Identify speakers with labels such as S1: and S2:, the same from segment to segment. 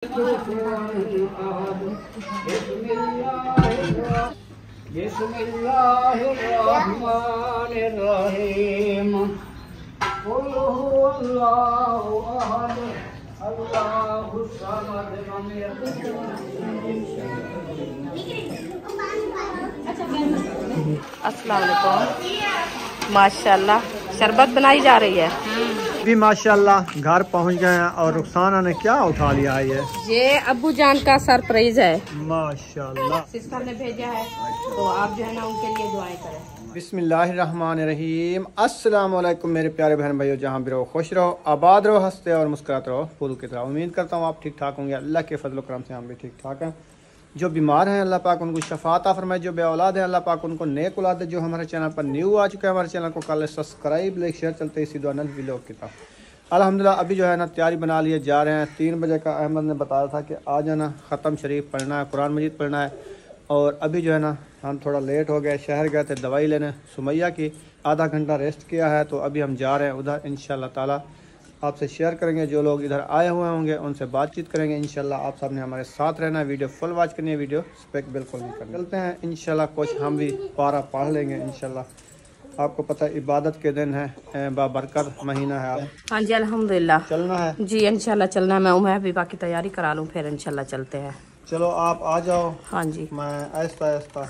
S1: बिस्मिल्लाहिर्रहमानिर्रहीम। कुल हुवल्लाहु अहद अल्लाहुस समद लम यकुल
S2: अस्सलाम वालेकुम। माशाल्लाह शरबत बनाई जा रही है।
S3: भी माशाल्लाह घर पहुंच गए हैं और रुखसाना ने क्या उठा लिया है
S2: ये अब्बू जान का सरप्राइज है।
S3: माशाल्लाह
S2: सिस्टर ने भेजा है तो आप जो है ना उनके लिए दुआएं करें।
S3: बिस्मिल्लाहिर्रहमानिर्रहीम। अस्सलाम वालेकुम मेरे प्यारे बहन भाइयों, जहाँ भी रहो खुश रहो, आबाद रहो, हंसते और मुस्कुराते रहो फूल की तरह। उम्मीद करता हूँ आप ठीक ठाक होंगे। अल्लाह के फजल करम से हम भी ठीक ठाक हैं। जो बीमार हैं अल्लाह पाक उनको शफात फरमाए, जो बे औलाद है अल्लाह पाक उनको नेक औलाद दे। जो हमारे चैनल पर न्यू आ चुके हैं हमारे चैनल को कल सब्सक्राइब लाइक शेयर चलते इसी दुआ व्लॉग की तरफ। अल्हम्दुलिल्लाह अभी जो है ना तैयारी बना लिए जा रहे हैं। 3 बजे का अहमद ने बताया था कि आज है ना ख़त्म शरीफ पढ़ना है, कुरान मजीद पढ़ना है। और अभी जो है ना हम थोड़ा लेट हो गए, शहर गए थे दवाई लेने सुमैया की, आधा घंटा रेस्ट किया है तो अभी हम जा रहे हैं उधर। इंशाल्लाह ताला आपसे शेयर करेंगे, जो लोग इधर आए हुए होंगे उनसे बातचीत करेंगे इंशाल्लाह। आप सबने हमारे साथ रहना है, वीडियो फुल वॉच करनी है, वीडियो स्पेक बिल्कुल नहीं करनी। चलते हैं इंशाल्लाह, कुछ हम भी पारा पढ़ लेंगे इंशाल्लाह। आपको पता है इबादत के दिन है, बाबरकत महीना है।
S2: हाँ जी अल्हम्दुलिल्लाह
S3: चलना है
S2: जी, इंशाल्लाह चलना है। मैं भी बाकी तैयारी करा लूँ फिर इंशाल्लाह चलते हैं।
S3: चलो आप आ जाओ।
S2: हाँ जी
S3: मैं आहिस्ता आहिस्ता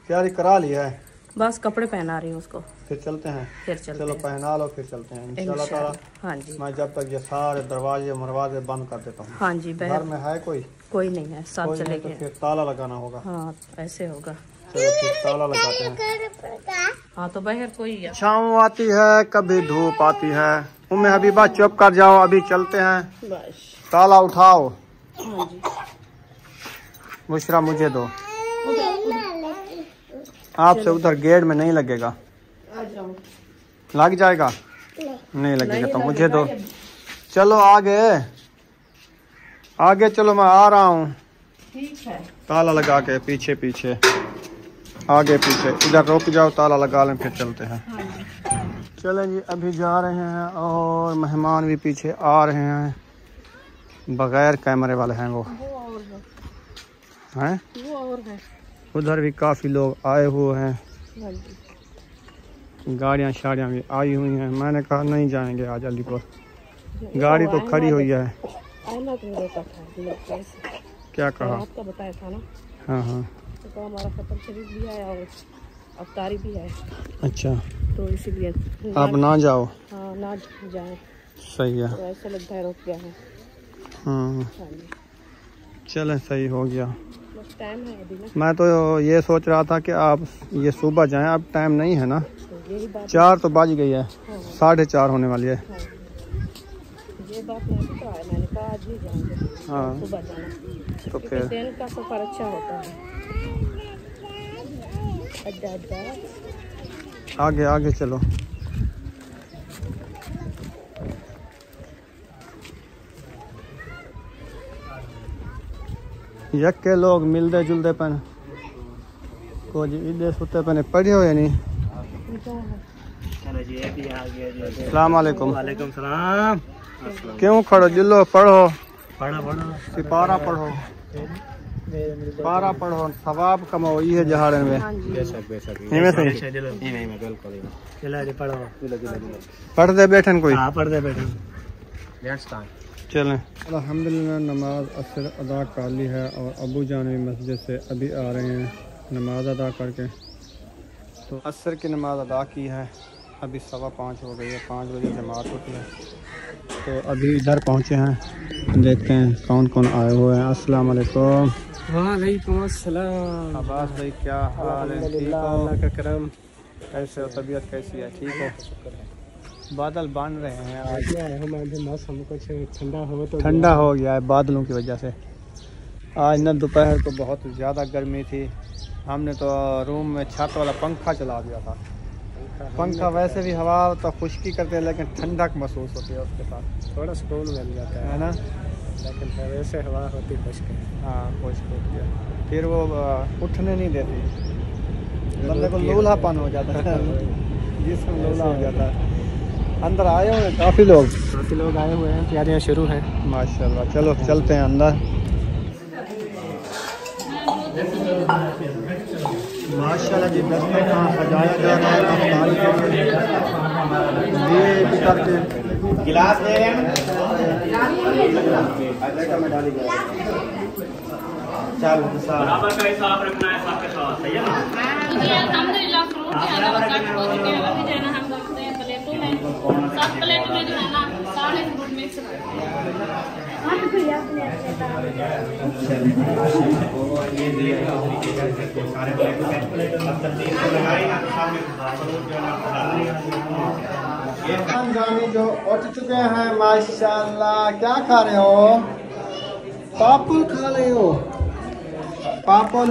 S3: तैयारी करा ली है,
S2: बस कपड़े पहना रही हूँ उसको,
S3: फिर चलते हैं।
S2: फिर चलते
S3: चलो
S2: हैं।
S3: पहना लो फिर चलते हैं इंशाल्लाह ताला।
S2: हाँ जी
S3: मैं जब तक ये सारे दरवाजे मरवाजे बंद कर देता हूँ।
S2: हाँ जी
S3: घर में है कोई
S2: नहीं है, सब
S3: कोई
S2: चले
S3: नहीं तो
S2: गए।
S3: फिर ताला लगाना होगा।
S2: हाँ ऐसे होगा।
S3: चलो फिर ताला लगाते हैं।
S2: हाँ तो बाहर कोई है।
S3: शाम आती है कभी धूप आती है। उम्मे हबीबा चुप कर जाओ, अभी चलते हैं।
S2: बस
S3: ताला उठाओ।
S2: हाँ जी
S3: बुशरा मुझे दो, आपसे उधर गेट में नहीं लगेगा।
S2: आ जाओ।
S3: लग जाएगा? नहीं लगेगा तो मुझे दो। चलो आगे आगे चलो, मैं आ रहा हूँ।
S2: ठीक है
S3: ताला लगा के पीछे पीछे आगे पीछे, इधर रुक जाओ, ताला लगा लें फिर चलते हैं। चलें जी, अभी जा रहे हैं और मेहमान भी पीछे आ रहे हैं, बगैर कैमरे वाले हैं वो हैं। उधर भी काफ़ी लोग आए हुए हैं, गाड़ियाँ शाड़ियाँ भी आई हुई हैं। मैंने कहा नहीं जाएंगे आज अलीपुर, गाड़ी तो खड़ी हुई है। क्या कहा?
S2: आपका बताया था ना।
S3: हाँ हाँ
S2: तो हमारा खत्म शरीफ भी है और अफ्तारी भी है,
S3: अच्छा
S2: तो इसीलिए
S3: आप ना जाओ।
S2: हाँ ना जाए,
S3: सही है।
S2: तो ऐसा लगता है रुक गया है।
S3: हाँ
S2: हाँ जी
S3: चलें, सही हो गया।
S2: बस टाइम है अभी ना,
S3: मैं तो ये सोच रहा था कि आप ये सुबह जाएं, अब टाइम नहीं है ना,
S2: तो यही बात
S3: 4 तो बज गई है,
S2: हाँ।
S3: 4:30 होने वाली है।
S2: हाँ ये बात नहीं पता है, मैंने कहा आज नहीं जाएंगे,
S3: हाँ
S2: सुबह जाना,
S3: तो
S2: क्योंकि
S3: फिर
S2: ट्रेन का सफर अच्छा होता है। अड्डा अड्डा
S3: आगे आगे चलो। यक्के लोग मिलते जुलते पन कुछ इधे सुते पने पढ़े हो या नहीं। अस्सलाम वालेकुम।
S1: वालेकुम सलाम।
S3: क्यों खड़ो, जिलो पढ़ो,
S1: पढ़ो
S3: सिपारा पढ़ो, पारा पढ़ो, सवाब कमाओ, ये जहाड़े में
S1: बेशक
S3: इनमें से
S1: बिल्कुल पढ़ो।
S3: पढ़ दे बैठन कोई।
S1: हाँ पढ़ दे बैठे।
S3: चलें। अल्हम्दुलिल्लाह नमाज असर अदा कर ली है और अबू जान भी मस्जिद से अभी आ रहे हैं नमाज अदा करके। तो असर की नमाज अदा की है, अभी 5:15 हो गई है, 5 बजे जमात होती है। तो अभी इधर पहुंचे हैं, देखते हैं कौन कौन आए हुए हैं। अस्सलाम वालेकुम।
S1: वालेकुम अस्सलाम।
S3: अब्बास भाई क्या हाल है? ठीक हो?
S1: अल्लाह का करम।
S3: कैसे हो, तबीयत कैसी है? ठीक हो? बादल बन रहे हैं आज,
S1: हमारे मौसम कुछ ठंडा हो तो
S3: ठंडा हो गया है बादलों की वजह से। आज ना दोपहर को बहुत ज़्यादा गर्मी थी, हमने तो रूम में छत वाला पंखा चला दिया था। पंखा वैसे भी हवा तो खुश्की करते हैं लेकिन ठंडक महसूस होती है उसके साथ,
S1: थोड़ा सुकून मिल जाता
S3: है ना।
S1: लेकिन वैसे हवा होती खुश्क।
S3: हाँ खुश्क होती है, फिर वो उठने नहीं देती, बंदे को लूल्हापन हो जाता है, जिसमें लूल्हा हो जाता है। अंदर आए हुए हैं काफ़ी लोग
S1: आए हुए हैं, तैयारियाँ शुरू हैं।
S3: माशाल्लाह। चलो चलते हैं अंदर। माशाल्लाह जी दस्तरखान सजाया जा रहा है अफ्तारी के लिए। ये भी करके गिलास ले रहे हैं।
S4: बराबर का हिसाब रखना है सबके साथ, सही है ना?
S2: अल्हम्दुलिल्लाह फ्रूट के अलावा सब हो चुके हैं। अभी जो है ना हम रखते हैं प्लेटों में, सब प्लेट में जो है ना सारे फ्रूट मिक्स करते हैं।
S3: जानी जो उठ चुके हैं माशाल्लाह। क्या खा रहे हो? पापड़ खा रहे हो? पापड़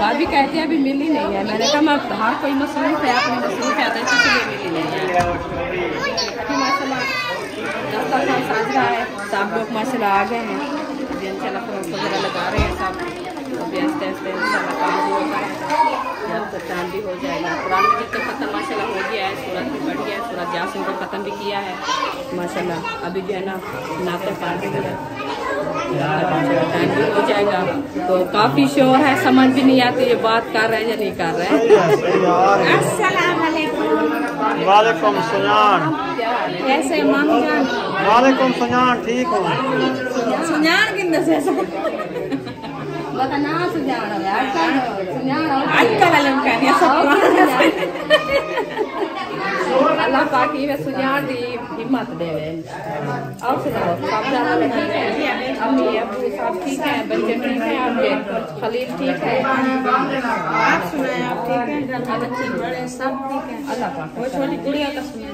S2: भाभी कहते हैं अभी मिली नहीं है। मैंने कहा मैं हर कोई मसरूफ है, अपनी मसरूफ है, तो इसलिए मिली नहीं है। माशाल्लाह दस्तरखान साज रहा है, सब लोग माशाल्लाह आ गए हैं। अभी इंशाल्लाह फ्रूट वगैरह लगा रहे हैं सब। अभी आस्ते आस्ते इंशाल्लाह काम भी होगा, जब तक काम भी हो जाएगा। कुरान मजीद तो खत्म माशाल्लाह हो गया है, सूरत भी बढ़ गया है, सूरत यासीन को ख़त्म भी किया है माशाल्लाह। अभी जो है ना नाते पार भी है, टाइम भी हो जाएगा। तो काफ़ी शोर है, समझ भी नहीं आती ये बात कर रहे हैं या नहीं कर रहे हैं। अस्सलाम वालेकुम।
S3: वालेकुम सलाम।
S2: कैसे मामी जान?
S3: वालेकुम सलाम। ठीक हो?
S2: सुजान किंदा से बताना सुजान है आजकल सब अल्लाह पाक ही सुजान दी हिम्मत देवे। और सुनाओ सब ज़्यादा ठीक है? अम्मी अबू सब ठीक है? बच्चे ठीक हैं? आपके खलील ठीक है? आप सुनाए आप ठीक हैं? बच्चे बड़े सब ठीक है? अल्लाह पाक। वो छोटी गुड़िया का सुनाए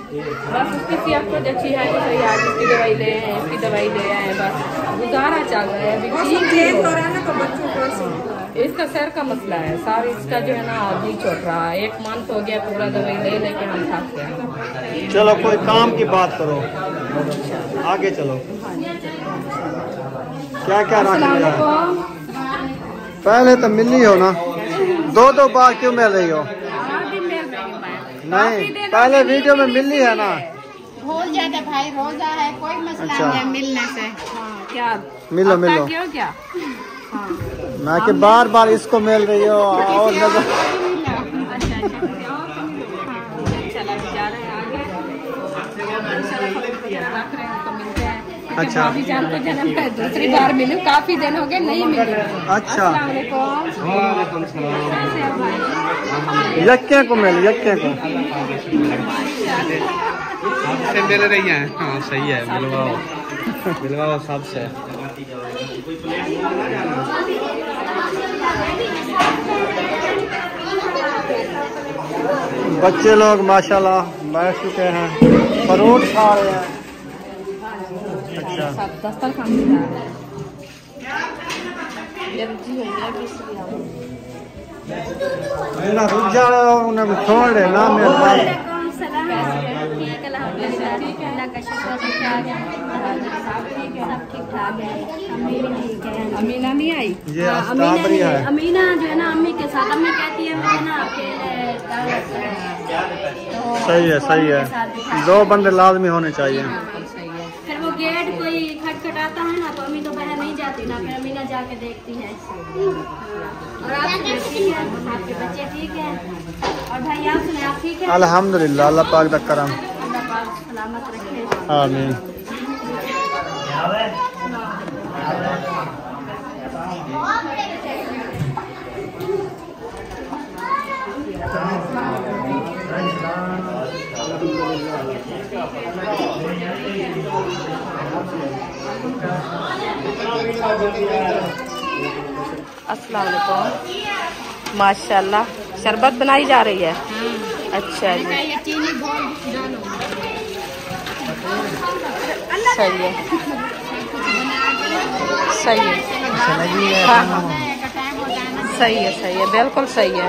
S2: बस उसकी सेहत तो अच्छी है कि भाई आज इसकी दवाई ले आए, इसकी दवाई ले आए, बस गुजारा चल रहा है। अभी ठीक हो रहा है ना, तो बच्चों को इसका सर का मसला है सारी, इसका जो है ना आदमी छोड़ रहा है। 1 मंथ हो गया पूरा दवाई ले लेके हम थक गए।
S3: चलो कोई काम की बात करो, आगे चलो। क्या क्या रख लिया? पहले तो मिली हो ना, 2 बार क्यों मिल रही हो? नहीं, पहले वीडियो में मिली है ना।
S2: भूल जाते भाई, रोजा है, कोई मसला
S3: अच्छा।
S2: नहीं है मिलने से। क्या
S3: मिलो मिलो
S2: क्यों क्या?
S3: मैं कि बार बार इसको मिल रही हो और नजर। अच्छा
S2: अभी जान को जन्म है, दूसरी बार मिलूं, काफी दिन हो गए नहीं मिली।
S3: अच्छा
S4: यक्के
S3: को मिल, यक्के को
S4: सबसे मिल रही है। हाँ सही है, मिलवाओ मिलवाओ सबसे।
S3: बच्चे लोग माशाल्लाह बैठ चुके हैं, फ्रूट खा रहे हैं। अच्छा
S2: सब दस्तरखान में जा रहे हैं। जब जी हो गया किसी
S3: ना रुक जा रहे हो, उन्हें छोड़ दे ना मेरे पास।
S2: अमीना नहीं आई?
S3: ये स्ट्रॉबेरी है।
S5: अमीना जो है ना अम्मी के साथ, अम्मी कहती है मैं ना अकेले।
S3: सही है सही है, 2 बंदे लाजमी होने चाहिए।
S5: फिर वो गेट कोई खटखटाता है ना, तो अम्मी तो बाहर नहीं जाती ना, फिर अमीना जाके देखती है। और आप ठीक है? आपके बच्चे ठीक है? और भाई आप सुने, आप ठीक है?
S3: अल्हम्दुलिल्लाह, अल्लाह पाक दा करम।
S5: अल्लाह पाक सलामत रखे।
S3: आमीन।
S2: अस्सलाम वालेकुम। माशाल्लाह शरबत बनाई जा रही है। अच्छा जी, सही है सही है। हाँ सही है बिल्कुल सही है।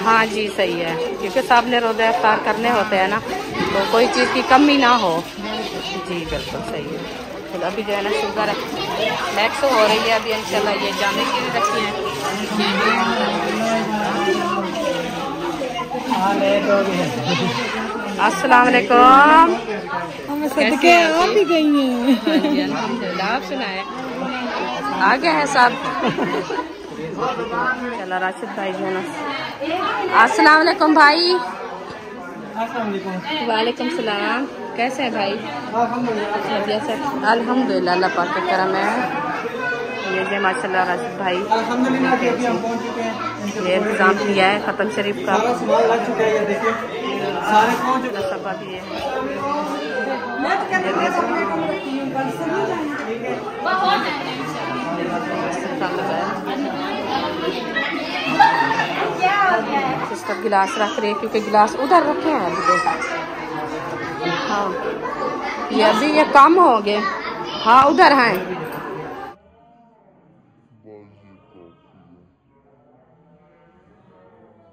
S2: हाँ जी सही है, क्योंकि सब ने रोज़े इफ्तार करने होते हैं ना, तो कोई चीज़ की कमी ना हो। जी बिल्कुल सही है। तो अभी जो है ना शुगर नेक्स्ट हो रही है अभी इंशाल्लाह, ये जाने के लिए रखी है। अस्सलाम वालेकुम।
S6: सदके आप ही गई हैं।
S2: अल्हम्दुलिल्लाह, आप सुनाए आ गए हैं सब। चलो राशिद भाई जो ना, अस्सलाम वालेकुम भाई। वालेकुम सलाम, कैसे हैं भाई? अल्हम्दुलिल्लाह, अल्लाह पाक का करम है। ये जो माशाल्लाह राशिद भाई ये इंतजाम किया है खत्म शरीफ का। सबक ये इसका गिलास रख रहे हैं क्योंकि गिलास उधर रखे हैं अभी। हाँ ये अभी ये कम हो गए। हाँ उधर हैं।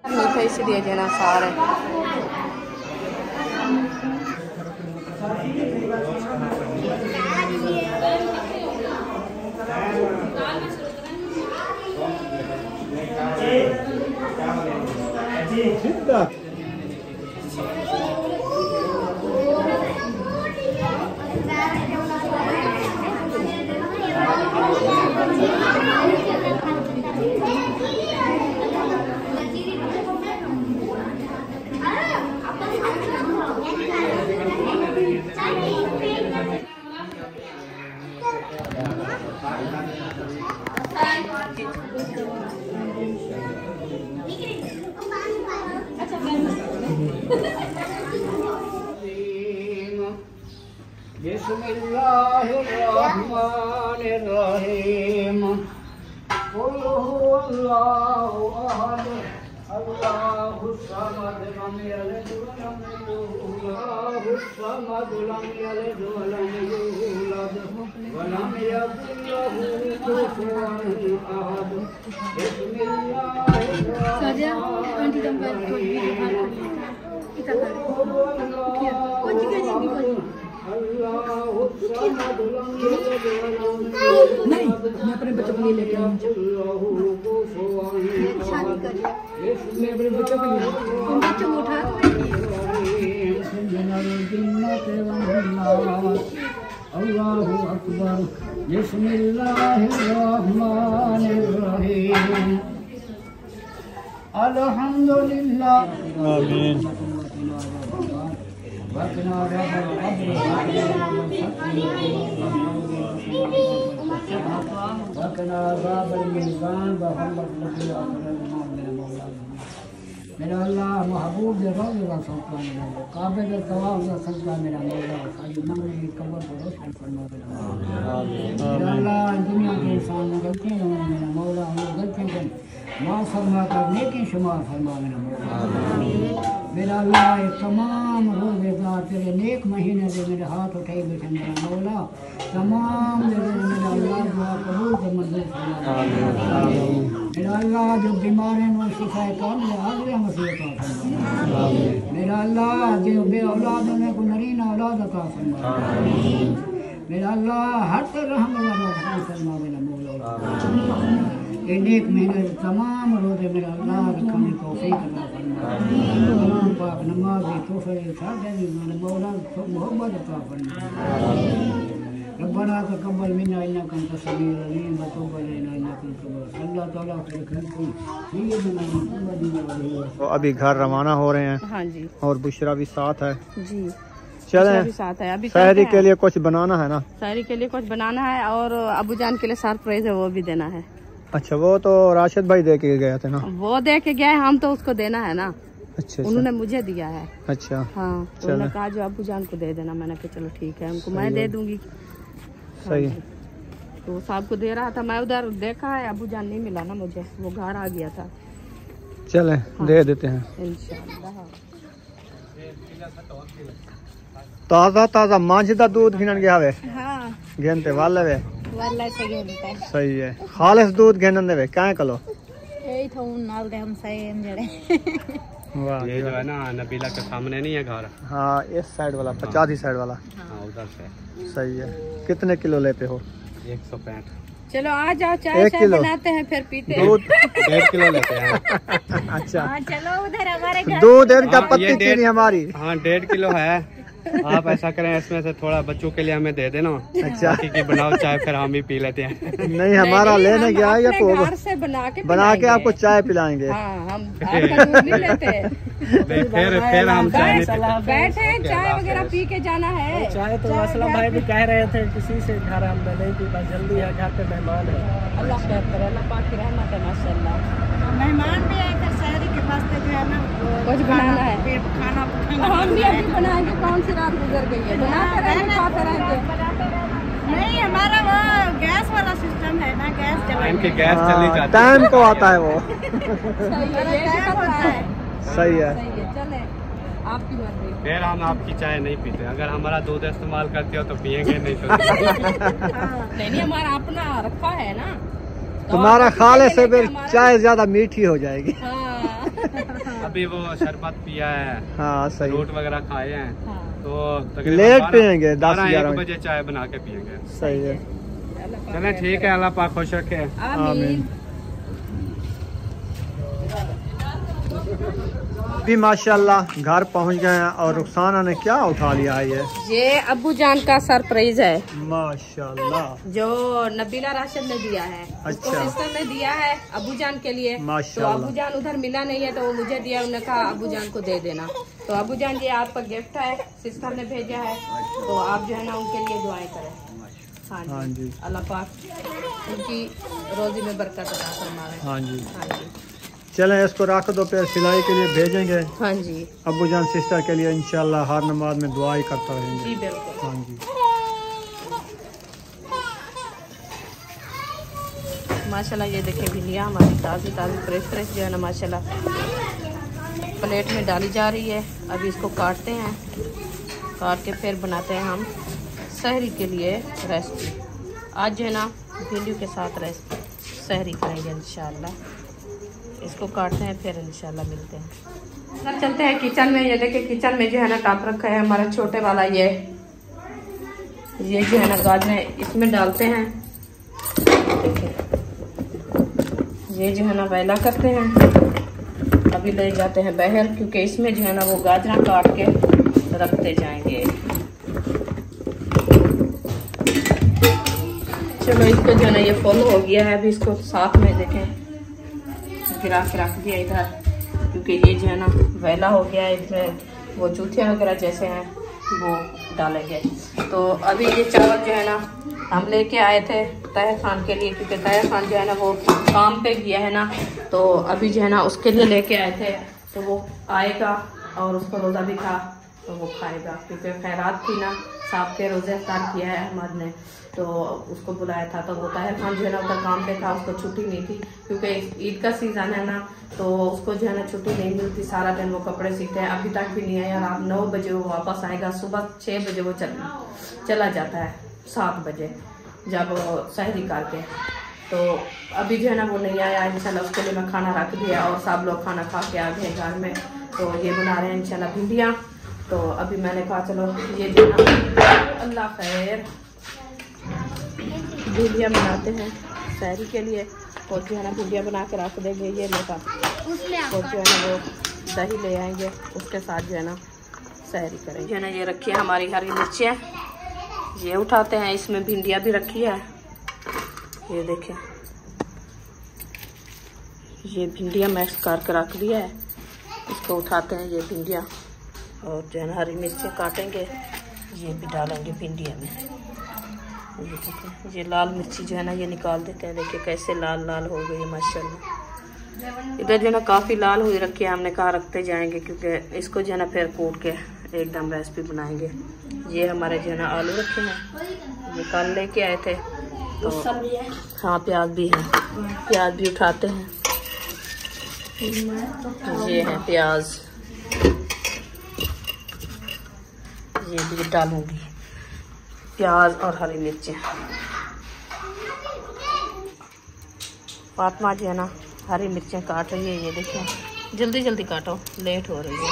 S2: मीठा इसलिए देना सारे।
S3: बिस्मिल्लाहिर्रहमानिर्रहीम। कुल हुवल्लाहु अहद अल्लाहुस समद लम यलिद वलम यूलद वलम यकुल लहू कुफुवन अहद।
S6: नहीं, मैं अपने बच्चों को लेके आऊँ। मैं अपने बच्चों को ले बच्चों को उठा अल्लाहु अकबर। बिस्मिल्लाहिर्रहमानिर्रहीम। अल्हम्दुलिल्लाह। आमीन। वकना मेरा अल्लाह महबूब दे रोज़ का सौका मेरा काबे दे तवाफ का सदका मेरा मौला सारी मंगल की कब्र को रोशन फरमा मेरा अल्लाह। दुनिया के इंसान में गलतियां मेरा मौला उन गलतियों को माफ़ फरमा कर नेकी शुमार फरमा मेरा मौला। मेरा अल्लाह तमाम रोज़ेदार तेरे नेक महीने से मेरे हाथ उठाए बैठे मेरा मौला तमाम मेरा अल्लाह दुआ कबूल कर मंजूर फरमा मेरा अल्लाह। जो बीमार हैं वो शिफाए कामिल आज़िया मसीहत फरमा मेरा अल्लाह। जो बे औलाद उन्हें को नरीन औलाद अता फरमा मेरा अल्लाह। हर तरह मेरा फरमा मेरा मौला। एक महीने तमाम रोज़े मेरा अल्लाह रखने को तौफीक अता फरमा। तमाम पाक नमाज तोहफे सादे मेरे मौला मोहब्बत अता फरमा। रब्बना तक़ब्बल मिन्ना इन्नका अंतस समीउल अलीम व तुब अलैना इन्नका अंतत अल्लाह ताला के घर को सैयदना मुहम्मद। तो
S3: अभी घर रवाना हो रहे हैं।
S2: हाँ जी।
S3: और बुशरा भी साथ है
S2: जी
S3: चलें।
S2: साथ है अभी
S3: शहरी के लिए कुछ बनाना है ना?
S2: शहरी के लिए कुछ बनाना है और अबू जान के लिए सरप्राइज है वो भी देना है।
S3: अच्छा वो तो राशिद भाई दे के गए थे ना?
S2: वो दे के गए हम तो उसको देना है ना।
S3: अच्छा
S2: उन्होंने मुझे दिया है।
S3: अच्छा
S2: हाँ तो उन्होंने कहा जो अबू जान को दे देना। मैंने कहा चलो ठीक है उनको मैं दे दूंगी।
S3: सही।
S2: तो साहब को दे रहा था मैं उधर देखा है अबू जान नहीं मिला ना मुझे वो घर आ गया था।
S3: चले
S2: हाँ।
S3: दे देते हैं
S2: इंशाल्लाह।
S3: ताज़ा ताज़ा मांझदा दूध घिनन गया वे
S5: हाँ
S3: घेनते वाले वे
S5: वाला से घेनते
S3: सही है। खालिस दूध घेनन देवे क्या कलो
S5: यही था उन नाल दे हम सही जड़े।
S3: वाह
S4: ये जो है ना नबीला के सामने नहीं है घर?
S3: हाँ इस साइड वाला 50 साइड वाला।
S4: हाँ उधर से।
S3: सही है। कितने किलो लेते हो?
S4: 165।
S2: चलो आ जाओ, चाय चाय बनाते हैं फिर पीते हैं।
S4: 1.5 किलो लेते हैं।
S3: अच्छा
S5: चलो उधर हमारे घर
S3: दूध इनका पत्ती चीनी हमारी।
S4: हाँ 1.5 किलो है। आप ऐसा करें इसमें से थोड़ा बच्चों के लिए हमें दे देना।
S3: अच्छा
S4: की बनाओ चाय, फिर हम ही पी लेते हैं।
S3: नहीं हमारा लेने गया या
S2: घर से बना के
S3: आपको चाय पिलाएंगे।
S2: हाँ, हम आपका दूध नहीं लेते।
S4: नहीं, फिर हम चाय
S2: बैठे चाय वगैरह पी के जाना है।
S1: चाय तो असलम भाई भी कह रहे थे किसी से घर हमने नहीं पी, बस जल्दी है, घर पे मेहमान है।
S2: अल्लाह पाक की रहमत है माशाल्लाह।
S5: मेहमान भी आए थे शहरी के वास्ते जो है ना
S2: कुछ बनाना है,
S5: खाना
S2: हम भी अभी बनाएंगे। कौन सी रात गुजर गई है, बनाते रहेंगे खाते रहेंगे।
S5: नहीं हमारा वो गैस वाला सिस्टम है ना, गैस चला
S4: इनकी गैस चली जाती है।
S3: टाइम को आता है वो।
S2: सही है,
S3: सही है।
S2: चले आपकी मर्जी।
S4: फिर हम आपकी चाय नहीं पीते। अगर हमारा दूध इस्तेमाल करते हो तो पियेंगे, नहीं तो
S2: नहीं हमारा अपना रखा है ना।
S3: तुम्हारा खाले से फिर चाय ज्यादा मीठी हो जाएगी।
S4: अभी वो शरबत पिया है।
S3: हाँ सही।
S4: फ्रूट वगैरह खाए हैं तो
S3: लेट पियेंगे 10-11
S4: बजे चाय बना के पियेंगे।
S3: सही है।
S4: चले ठीक है, अल्लाह पाक खुश रखे।
S3: आमीन। अभी माशाल्लाह घर पहुंच गए हैं और रुखसाना ने क्या उठा लिया है
S2: ये अब्बू जान का सरप्राइज है
S3: माशाल्लाह,
S2: जो नबीला राशिद ने दिया है। उसको
S3: अच्छा।
S2: सिस्टर ने दिया है अब्बू जान के लिए। तो
S3: माशाल्लाह।
S2: अब्बू जान उधर मिला नहीं है तो वो मुझे दिया, उन्होंने कहा अब्बू जान को दे देना। तो अब्बू जान ये आपका गिफ्ट है, सिस्टर ने भेजा है, तो आप जो है ना उनके लिए दुआएं करें। हाँ जी, अल्लाह पाक उनकी रोजी में बरकत अता फरमाए।
S3: हाँ जी।
S2: हाँ जी
S3: चलें इसको रख दो, फिर सिलाई के लिए भेजेंगे।
S2: हाँ जी
S3: अब्बू जान सिस्टर के लिए इंशाल्लाह हर नमाज में दुआ ही करता रहेंगे।
S2: जी बिल्कुल।
S3: हाँ जी
S2: माशाल्लाह। ये देखें भिंडियाँ हमारी ताज़ी ताज़ी फ्रेश फ्रेश जो है ना माशाल्लाह प्लेट में डाली जा रही है। अभी इसको काटते हैं, काट के फिर बनाते हैं हम सहरी के लिए रेसिपी। आज जो है ना भिंडियों के साथ रेसिपी सहरी करेंगे इंशाल्लाह। इसको काटते हैं फिर इंशाल्लाह मिलते हैं। अंदर चलते हैं किचन में। ये देखिए किचन में जो है ना टॉप रखा है हमारा छोटे वाला। ये जो है ना गाजरें इसमें डालते हैं। देखिए ये जो है ना वेला करते हैं, अभी ले जाते हैं बहर, क्योंकि इसमें जो है ना वो गाजरा काट के रखते जाएंगे। चलो इसको जो है ना ये फुल हो गया है। अभी इसको साथ में देखें गिरा के रख दिया इधर, क्योंकि ये जो है ना वेला हो गया है। इसमें वो चूथिया वगैरह जैसे हैं वो डालेंगे। तो अभी ये चावल जो है ना हम लेके आए थे ताहिर खान के लिए, क्योंकि ताहिर खान जो है ना वो काम पे गया है ना, तो अभी जो है ना उसके लिए लेके आए थे। तो वो आएगा और उसको रोज़ा भी था तो वो खाएगा, क्योंकि खैरात थी ना, साहब के रोज़े अफ्तार किया है अहमद ने, तो उसको बुलाया था। तो वो ताहिर खान जो है ना उधर काम पे था, उसको छुट्टी नहीं थी, क्योंकि ईद का सीज़न है ना, तो उसको जो है ना छुट्टी नहीं मिलती। सारा दिन वो कपड़े सीखते हैं, अभी तक भी नहीं आया। रात 9 बजे वो वापस आएगा, सुबह 6 बजे वो चला जाता है, 7 बजे जब सहरी करके। तो अभी जो है ना वो नहीं आया। इंशाल्लाह उसके लिए मैं खाना रख दिया और सब लोग खाना खा के आ गए घर में। तो ये बना रहे हैं इंशाल्लाह भिंडियाँ। तो अभी मैंने कहा चलो ये जो ना अल्लाह खैर भिंडियाँ बनाते हैं सहरी के लिए। और जो है ना भिंडियाँ बना के रख देंगे। ये लेकर और जो है ना वो दही ले आएंगे, उसके साथ जो है ना सहरी करेंगे। जो है ना ये रखी है हमारी हरी मिर्चें, ये उठाते हैं। इसमें भिंडियाँ भी रखी है, ये देखें ये भिंडियाँ मैक्स करके रख दिया है। इसको उठाते हैं ये भिंडियाँ, और जो है ना हरी मिर्चें काटेंगे, ये भी डालेंगे भिंडियाँ में। ये देखें ये लाल मिर्ची जो है ना ये निकाल देते हैं। देखिए कैसे लाल लाल हो गई है माशाल्लाह। इधर जो है ना काफ़ी लाल हुई रखी है, हमने कहा रखते जाएंगे, क्योंकि इसको जो है ना फिर कूट के एकदम रेसिपी बनाएंगे। ये हमारे जो है ना आलू रखे हैं, ये कल लेके आए थे। तो हाँ प्याज भी है, प्याज भी उठाते हैं। ये है प्याज, ये भी डालूंगी, प्याज और हरी मिर्चें। फातिमा जो है ना हरी मिर्चें काट रही है, ये देखें जल्दी जल्दी काटो, लेट हो रही है।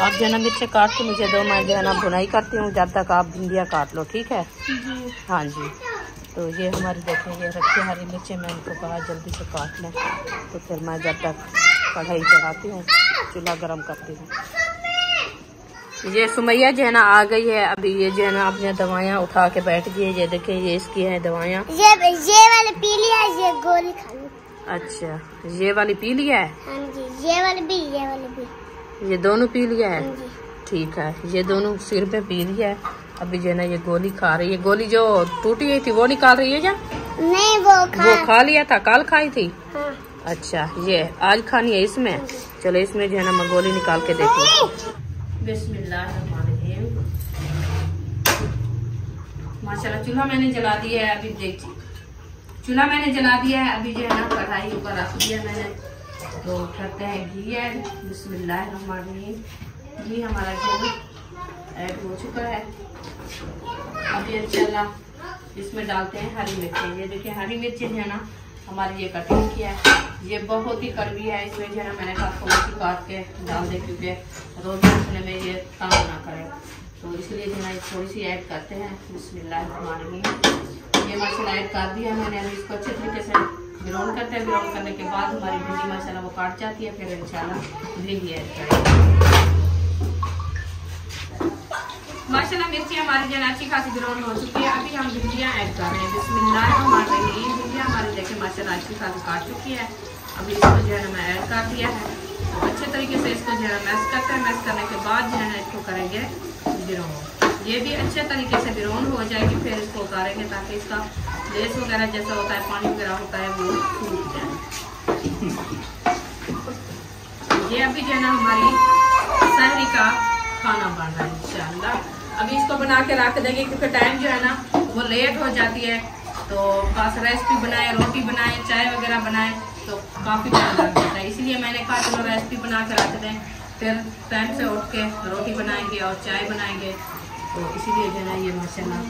S2: आप जो है ना मिर्चें काट के मुझे दो, मैं जो है ना भुनाई करती हूँ, जब तक आप भिंडियाँ काट लो, ठीक है? हाँ जी। तो ये हमारी देखें ये रखे हरी मिर्चें, मैं इनको कहा जल्दी से काट लें। तो फिर मैं जब तक कढ़ाई चढ़ाती हूँ, चूल्हा गर्म करती हूँ। ये सुमैया जो है ना आ गई है अभी। ये जो है ना अपने दवाइयाँ उठा के बैठ गई है। ये देखें ये इसकी है दवाइयाँ।
S7: ये वाली पी लिया है, ये गोली खानी।
S2: अच्छा ये वाली पी लिया है?
S7: हाँ जी, ये वाली भी।
S2: ये दोनों पी लिया है?
S7: हाँ जी।
S2: ठीक है, ये दोनों सिर पे पी लिया है। अभी जो है ना ये गोली खा रही है। गोली जो टूटी हुई थी वो निकाल रही है क्या?
S7: नहीं, वो
S2: खा लिया था, कल खाई थी।
S7: हाँ।
S2: अच्छा ये आज खानी है इसमें? चलो इसमें जो है ना मैं गोली निकाल के देखती। बिस्मिल्लाहिर्रहमानिर्रहीम। माशाल्लाह चूल्हा मैंने जला दिया है। अभी देखिए चूल्हा मैंने जला दिया है। अभी जो है ना कढ़ाई ऊपर रख दिया मैंने। तो करते हैं घी ऐड। बिस्मिल्लाहिर्रहमानिर्रहीम। घी हमारा जो ऐड हो चुका है। अभी इंशाल्लाह इसमें डालते हैं हरी मिर्चें। ये देखिए हरी मिर्चें जो है ना हमारी ये कटिंग किया है। ये बहुत ही कड़वी है। इसमें जो है ना मैंने कहा थोड़ी सी काट के डाल दे क्योंकि रोज रखने में ये काम ना करे, तो इसलिए जो है थोड़ी सी ऐड करते हैं। बिस्मिल्लाहिर्रहमानिर्रहीम। ये मसाला ऐड कर दिया मैंने। अभी इसको अच्छे तरीके से ब्राउन करते हैं। ब्राउन करने के बाद हमारी भिंडी मसाला वो काट जाती है। फिर इंशाल्लाह भिंडी ऐड करेंगे। माशाल्लाह मिर्ची हमारी जो अच्छी खासी ब्राउन हो चुकी है। अभी हम भिंडियाँ ऐड कर रहे हैं। बिस्मिल्लाहिर्रहमानिर्रहीम। भिंडियाँ हमारी देखें माशाल्लाह अच्छी खासी काट चुकी है। अभी इसको जो है ना मैं ऐड कर दिया है। तो अच्छे तरीके से इसको जो है मैश करते हैं। मैश करने के बाद जो है ना इसको करेंगे ब्राउन। ये भी अच्छे तरीके से ब्राउन हो जाएगी। फिर इसको उतारेंगे ताकि इसका लेस वगैरह जैसा होता है, पानी वगैरह होता है, वो सूख जाए। ये अभी जो है ना हमारी सहरी का खाना बन रहा है इंशाल्लाह। अभी इसको बना के रख देंगे क्योंकि टाइम जो है ना वो लेट हो जाती है। तो बस रेसिपी बनाए, रोटी बनाए, चाय वगैरह बनाए तो काफ़ी टाइम लग जाता है। इसलिए मैंने कहा चलो रेसिपी बना के रख दें, फिर टाइम से उठ के रोटी बनाएंगे और चाय बनाएंगे। तो इसीलिए जो है ना ये माशाल्लाह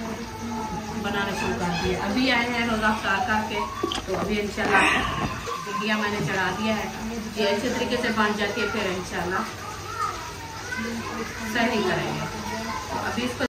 S2: बनाना शुरू कर दिया। अभी आए हैं रोज़ा अफ्तार करके। तो अभी इंशाल्लाह भिंडियाँ मैंने चढ़ा दिया है। ये अच्छे तरीके से बन जाती है। फिर इंशाल्लाह सहरी करेंगे। तो अभी इसको